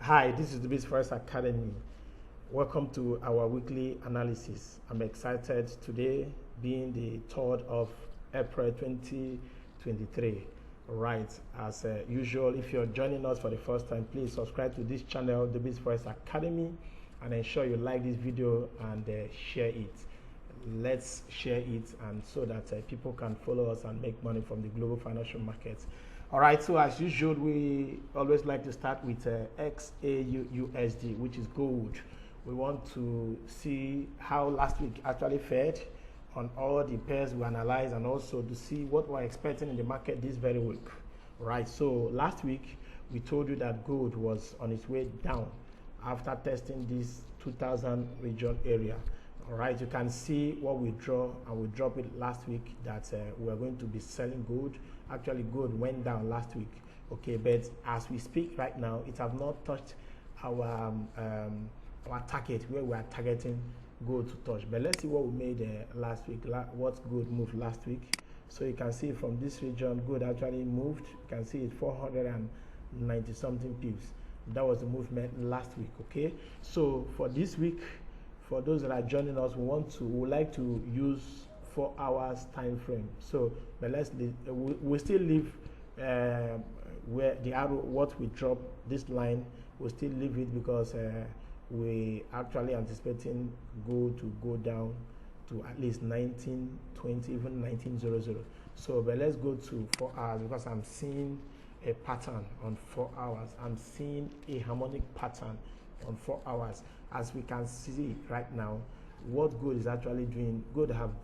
Hi, this is the BizForex Academy. Welcome to our weekly analysis. I'm excited today being the 3rd of April 2023. Right, as usual, if you're joining us for the first time, please subscribe to this channel, the BizForex Academy, and ensure you like this video and share it. Let's share it and so that people can follow us and make money from the global financial markets. All right, so as usual, we always like to start with XAUUSD, which is gold. We want to see how last week actually fared on all the pairs we analyzed, and also to see what we're expecting in the market this very week. Right, so last week we told you that gold was on its way down after testing this 2000 region area. All right, you can see what we draw, and we dropped it last week that we're going to be selling gold. Actually, gold went down last week, okay, but as we speak right now, it has not touched our target where we are targeting gold to touch. But let's see what we made last week, what gold moved last week. So you can see from this region, gold actually moved. You can see it's 490 something pips. That was the movement last week, okay? So for this week, for those that are joining us, we would like to use 4 hours time frame. So, but let's we still leave where the arrow, what we drop this line, we still leave it because we actually anticipating gold to go down to at least 1920, even 1900. So, but let's go to 4 hours because I'm seeing a pattern on 4 hours. I'm seeing a harmonic pattern on 4 hours. As we can see right now, what gold is actually doing, gold have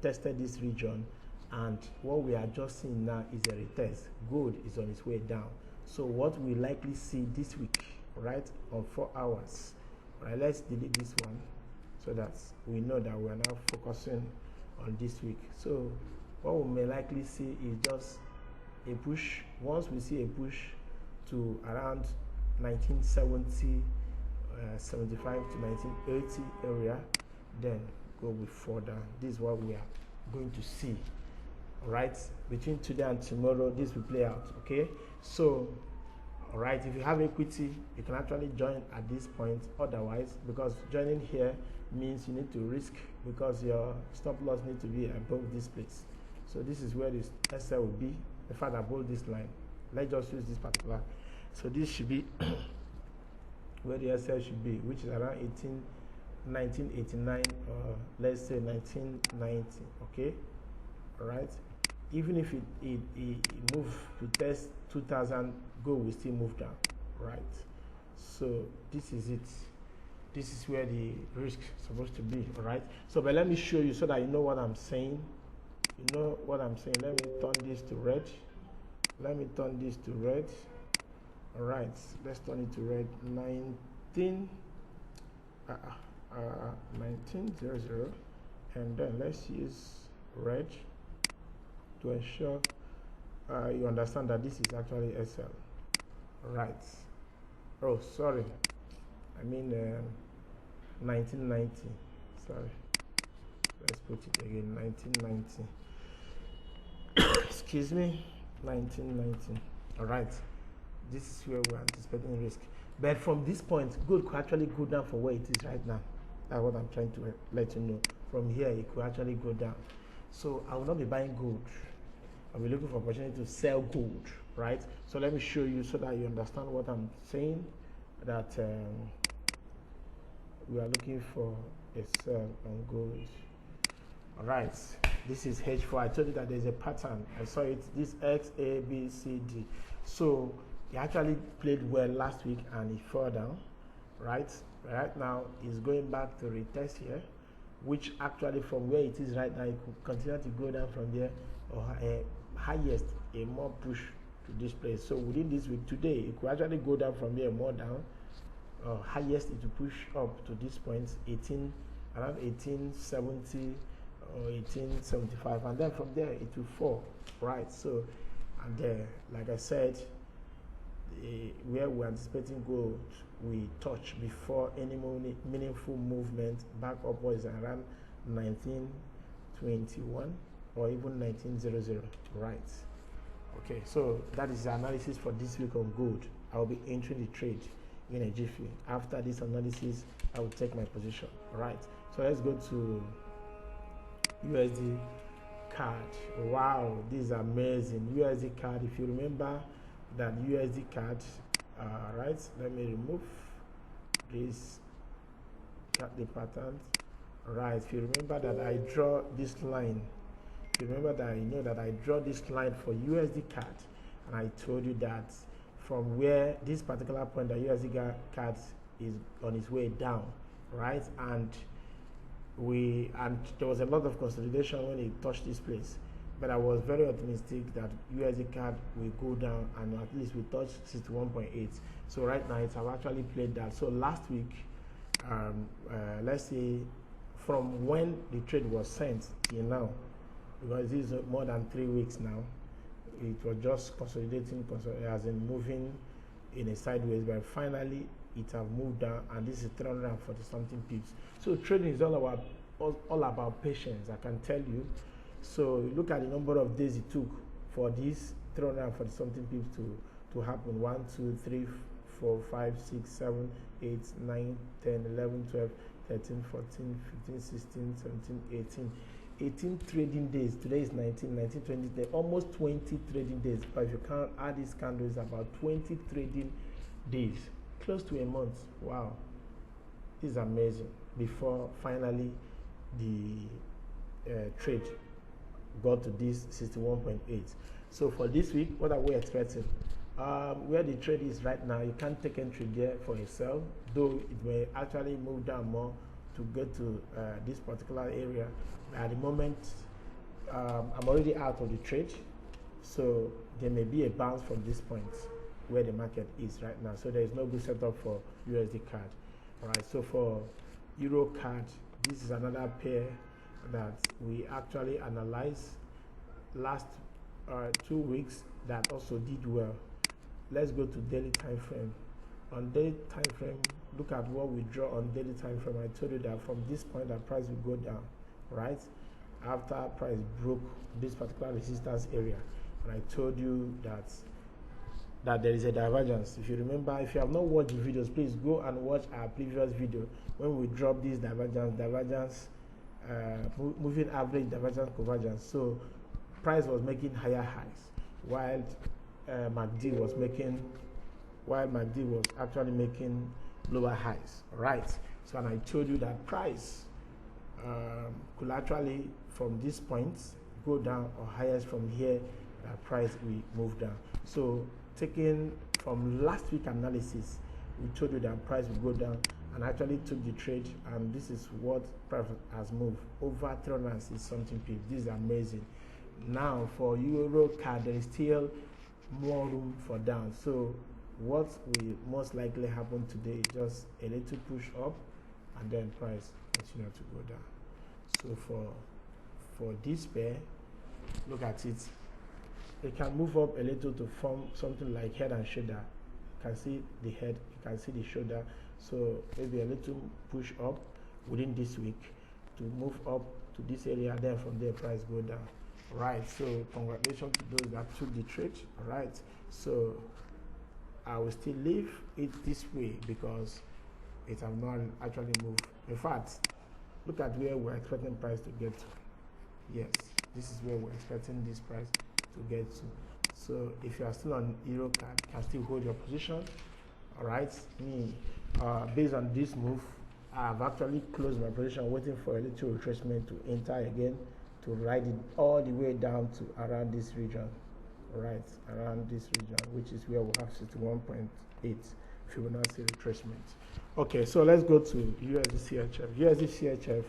tested this region, and what we are just seeing now is a retest. Gold is on its way down. So what we likely see this week, right, on 4 hours, right, let's delete this one so that we know that we are now focusing on this week. So what we may likely see is just a push. Once we see a push to around 1970, 75 to 1980 area, then go with further. This is what we are going to see. All right, between today and tomorrow, this will play out. Okay, so all right, if you have equity, you can actually join at this point. Otherwise, because joining here means you need to risk, because your stop loss need to be above this place. So this is where this SL will be. In fact, above this line, let's just use this particular. So this should be where the SL should be, which is around 1989, or let's say 1990. Okay, all right. Even if it move to test 2000, gold will still move down, right? So this is it. This is where the risk is supposed to be, all right? So, but let me show you so that you know what I'm saying. You know what I'm saying. Let me turn this to red. Let me turn this to red. All right, let's turn it to red. 1900, and then let's use red to ensure you understand that this is actually SL. Right. Oh, sorry. I mean 1990. Sorry. Let's put it again. 1990. Excuse me. 1990. All right. This is where we're anticipating risk. But from this point, gold could actually go down for where it is right now. That's what I'm trying to let you know. From here, it could actually go down. So I will not be buying gold. I'll be looking for opportunity to sell gold, right? So let me show you so that you understand what I'm saying, that we are looking for a sell on gold. All right, this is H4. I told you that there's a pattern. I saw it, this X, A, B, C, D. So it actually played well last week and it fell down, right? Right now it's going back to retest here, which actually from where it is right now, it could continue to go down from there, or highest a more push to this place. So within this week today, it could actually go down from there more down, or highest it will push up to this point, around 1870 or 1875, and then from there it will fall, right? So, and like I said, where we're anticipating gold, we touch before any meaningful movement back upwards around 1921 or even 1900, right? Okay, so that is the analysis for this week on gold. I'll be entering the trade in a jiffy. After this analysis, I will take my position. All right, so let's go to USD card. Wow, this is amazing. USD card, if you remember that USD card, right, let me remove this, cut the pattern. Right, if you remember that I draw this line, if you remember that I know that I draw this line for USD card, and I told you that from where this particular point, the USD card is on its way down, right, and there was a lot of consolidation when it touched this place, but I was very optimistic that USD card will go down and at least we touch 61.8. So right now it's have actually played that. So last week, let's say from when the trade was sent till now, because this is more than 3 weeks now, it was just consolidating, as in moving in a sideways, but finally it have moved down, and this is 340 something pips. So trading is all about patience, I can tell you. So look at the number of days it took for this 340 something pips to happen. 1 2 3 4 5 6 7 8 9 10 11 12 13 14 15 16 17 18 trading days. Today is 19 20 days, almost 20 trading days. But if you can't add these candles, about 20 trading days, close to a month. Wow, this is amazing. Before finally the trade got to this 61.8. So for this week, what are we expecting? Where the trade is right now, you can't take entry there for a sell, though it may actually move down more to get to this particular area. At the moment, I'm already out of the trade, so there may be a bounce from this point where the market is right now. So there is no good setup for USD card. All right, so for Euro card, this is another pair that we actually analyzed last 2 weeks that also did well. Let's go to daily time frame. On daily time frame, look at what we draw on daily time frame. I told you that from this point, the price will go down, right? After price broke this particular resistance area, and I told you that there is a divergence. If you remember, if you have not watched the videos, please go and watch our previous video when we dropped this divergence, moving average, divergence, convergence. So price was making higher highs, while MACD was actually making lower highs, right? So, and I told you that price could actually from this point go down, or highest from here, price will move down. So taking from last week analysis, we told you that price will go down, and actually took the trade, and this is what price has moved over 360 something pips. This is amazing. Now for Euro card, there is still more room for down. So what will most likely happen today is just a little push up, and then price continue to go down. So for this pair, look at it. It can move up a little to form something like head and shoulder. You can see the head, you can see the shoulder. So maybe a little push up within this week to move up to this area, then from there price go down. Right, so congratulations to those that took the trade. All right, so I will still leave it this way because it have not actually moved. In fact, look at where we're expecting price to get to. Yes, this is where we're expecting this price to get to. So if you are still on Euro card, you can still hold your position. All right, me based on this move, I have actually closed my position, waiting for a little retracement to enter again, to ride it all the way down to around this region, right, around this region, which is where we have 61.8 Fibonacci retracement. Okay, so let's go to USD CHF.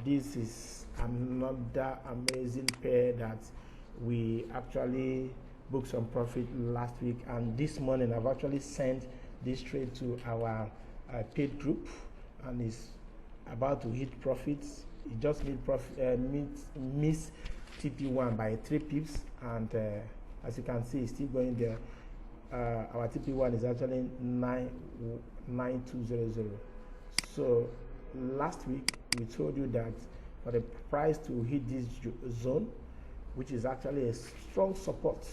This is another amazing pair that we actually booked some profit last week, and this morning I've actually sent this trade to our paid group, and it's about to hit profits. It just missed TP1 by 3 pips, and as you can see, it's still going there. Our TP1 is actually 99200. So last week we told you that for the price to hit this zone, which is actually a strong support,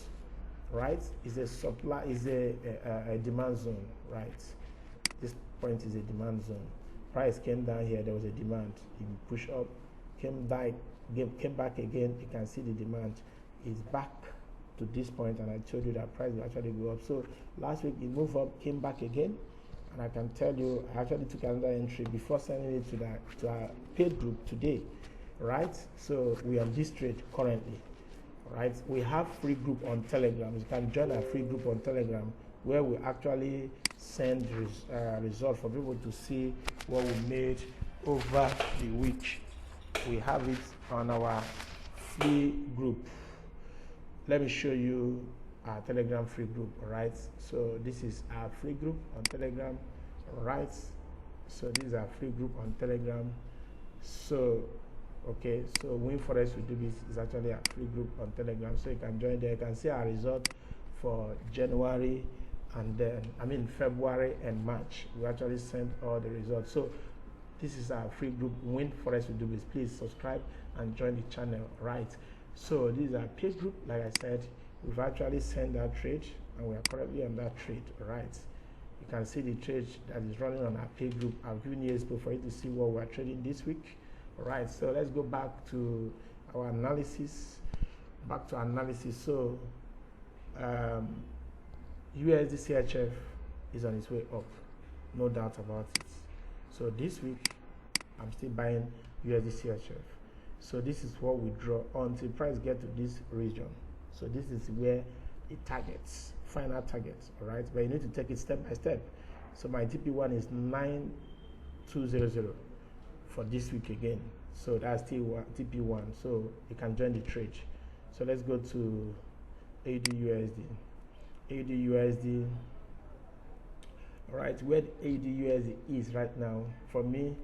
right? Is a supply, is a demand zone, right? This point is a demand zone. Price came down here, there was a demand. It pushed up, came back again. You can see the demand is back to this point, and I told you that price will actually go up. So last week it moved up, came back again, and I can tell you I actually took another entry before sending it to our paid group today, right? So we are on this trade currently, right? We have free group on Telegram. You can join our free group on Telegram where we actually send results for people to see what we made over the week. We have it on our free group. Let me show you our Telegram free group, all right? So this is our free group on Telegram, all right? So this is our free group on Telegram. So, okay, so Win Forex with Dubis is actually our free group on Telegram. So you can join there. You can see our result for January and then, February and March. We actually sent all the results. So this is our free group, Win Forex with Dubis. Please subscribe and join the channel, right? So this is our paid group. Like I said, we've actually sent that trade and we are currently on that trade, right? You can see the trade that is running on our paid group. I've given you a expo for you to see what we're trading this week. All right, so let's go back to our analysis. So USD CHF is on its way up, no doubt about it. So this week I'm still buying USD CHF. So this is what we draw until price get to this region. So this is where it targets, final targets, all right? But you need to take it step by step. So my TP1 is 9200 for this week again. So that's TP1. So you can join the trade. So let's go to AUD-USD. AUD-USD. All right, where AUD-USD is right now, for me,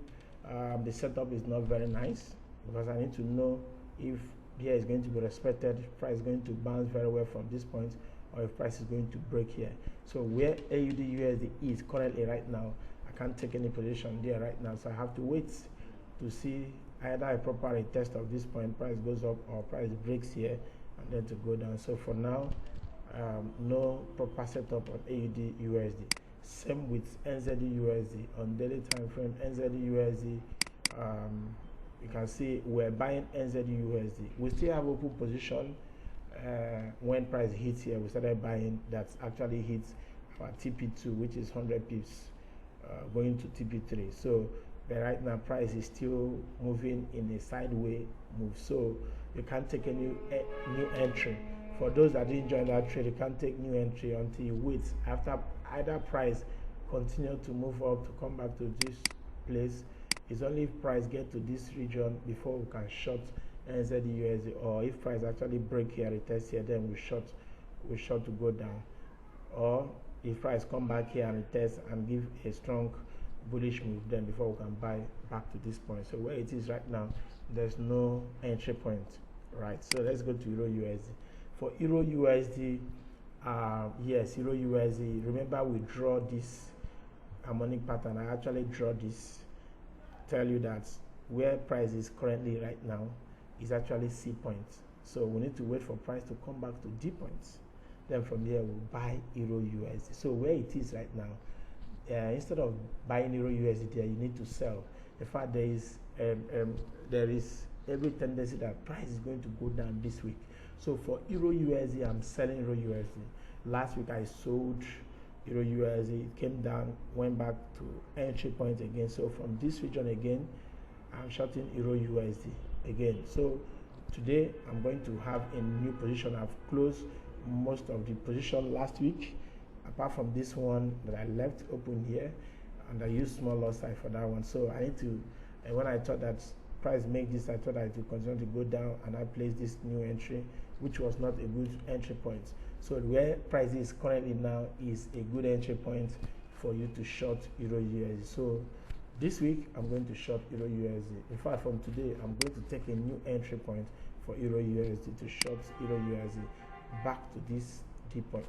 the setup is not very nice, because I need to know if here is going to be respected, if price is going to bounce very well from this point, or if price is going to break here. So where AUD-USD is currently right now, I can't take any position there right now, so I have to wait to see either a proper retest of this point, price goes up, or price breaks here and then to go down. So for now, no proper setup on AUD-USD. Same with NZD-USD. On daily time frame, NZD-USD, you can see we're buying NZD-USD. We still have open position. When price hits here, we started buying. That actually hits our TP2, which is 100 pips, going to TP3. So but right now price is still moving in a sideways move. So you can't take any new entry. For those that didn't join that trade, you can't take new entry until you wait after either price continue to move up to come back to this place. It's only if price get to this region before we can short NZD-USD, or if price actually break here, retest here, then we short to go down, or if price come back here and retest and give a strong bullish move, then before we can buy back to this point. So where it is right now, there's no entry point, right? So let's go to Euro-USD. For Euro-USD, yes, Euro-USD, remember we draw this harmonic pattern. I actually draw this, tell you that where price is currently right now is actually C point. So we need to wait for price to come back to D points. Then from there we'll buy Euro-USD. So where it is right now, instead of buying Euro-USD there, you need to sell. In fact, there is every tendency that price is going to go down this week. So for Euro-USD, I'm selling Euro-USD. Last week I sold Euro-USD. It came down, went back to entry point again. So from this region again, I'm shorting Euro-USD again. So today I'm going to have a new position. I've closed most of the position last week, apart from this one that I left open here, and I used small loss size for that one. So I need to, and when I thought that price make this, I thought I would continue to go down, and I placed this new entry, which was not a good entry point. So where price is currently now is a good entry point for you to short Euro-USD. So this week I'm going to short Euro-USD. In fact, from today I'm going to take a new entry point for Euro-USD to short Euro-USD back to this D point.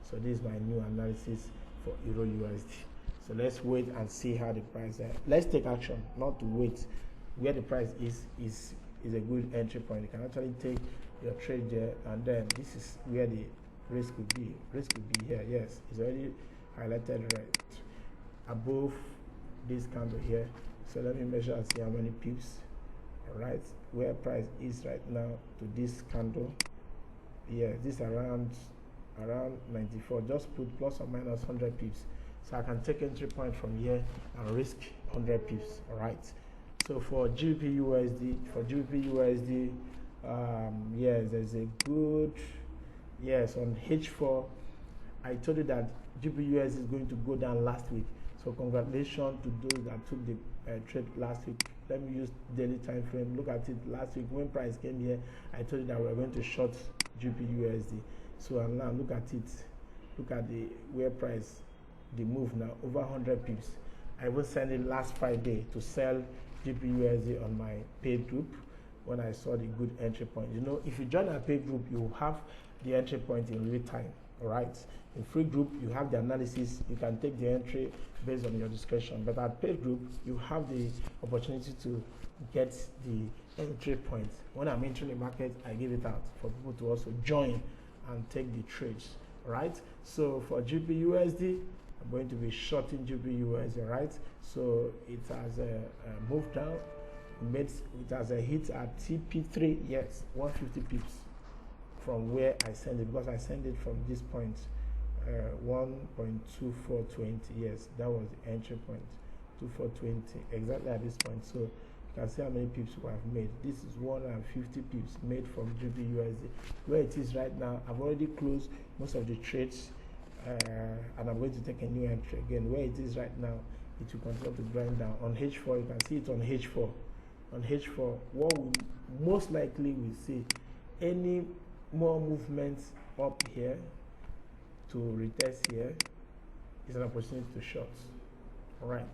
So this is my new analysis for Euro-USD. So let's wait and see how the price is. Let's take action, not to wait. Where the price is a good entry point. You can actually take your trade there, and then this is where the risk would be. Risk would be here. Yes, it's already highlighted red above this candle here. So let me measure and see how many pips. All right, where price is right now to this candle. Yeah, this around 94. Just put plus or minus 100 pips, so I can take entry point from here and risk 100 pips. All right. So for GBP USD, yes, there's a good, yes, on H4. I told you that GBP USD is going to go down last week. So congratulations to those that took the trade last week. Let me use daily time frame. Look at it last week when price came here. I told you that we were going to short GBP USD. So now look at it. Look at the where price, the move now over 100 pips. I was sending last Friday to sell GBP USD on my paid group when I saw the good entry point. You know, if you join our paid group, you have the entry point in real time. All right. In free group, you have the analysis. You can take the entry based on your discretion. But at paid group, you have the opportunity to get the entry point. When I'm entering the market, I give it out for people to also join and take the trades. Right. So for GBP USD, I'm going to be shorting GBP USD. Right. So it has moved down. It has a hit at TP3. Yes, 150 pips from where I send it, because I send it from this point, 1.2420. Yes, that was the entry point, 2420, exactly at this point. So you can see how many pips we have made. This is 150 pips made from GBP USD. Where it is right now, I've already closed most of the trades, and I'm going to take a new entry again. Where it is right now, it will continue to grind down. On H4, you can see it on H4. On H4, what we most likely will see, any more movements up here to retest here is an opportunity to short. All right.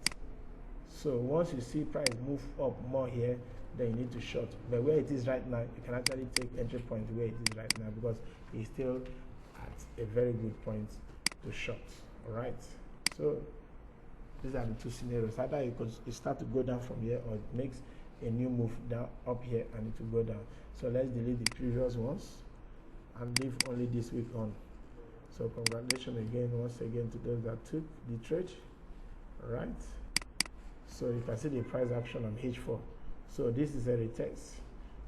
So once you see price move up more here, then you need to short. But where it is right now, you can actually take entry point where it is right now, because it's still at a very good point to short. All right. So these are the two scenarios. Either you start to go down from here, or it makes a new move down up here and it will go down. So let's delete the previous ones and leave only this week on. So congratulations again, once again, to those that took the trade. All right. So you can see the price action on H4. So this is a retest.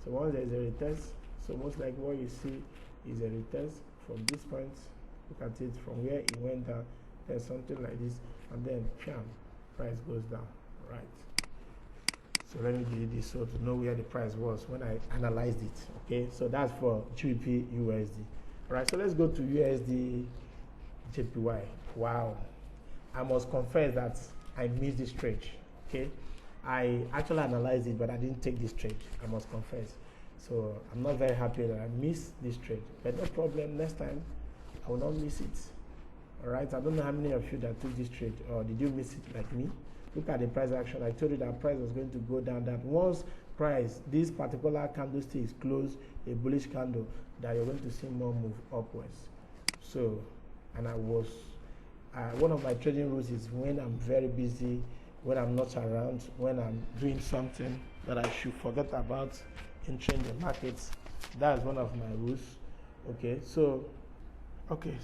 So once there is a retest, so most likely what you see is a retest from this point. Look at it from where it went down. There's something like this, and then price goes down. Right. So let me delete this so to know where the price was when I analyzed it. Okay, so that's for GBP USD. All right, so let's go to USD JPY. Wow, I must confess that I missed this trade. Okay, I actually analyzed it, but I didn't take this trade. I must confess. So I'm not very happy that I missed this trade, but no problem. Next time, I will not miss it. All right, I don't know how many of you that took this trade, or did you miss it like me? Look at the price action. I told you that price was going to go down. That once price, this particular candlestick is closed, a bullish candle, that you're going to see more move upwards. So, and I was, one of my trading rules is when I'm very busy, when I'm not around, when I'm doing something that I should forget about entering the markets. That is one of my rules. Okay, so, okay.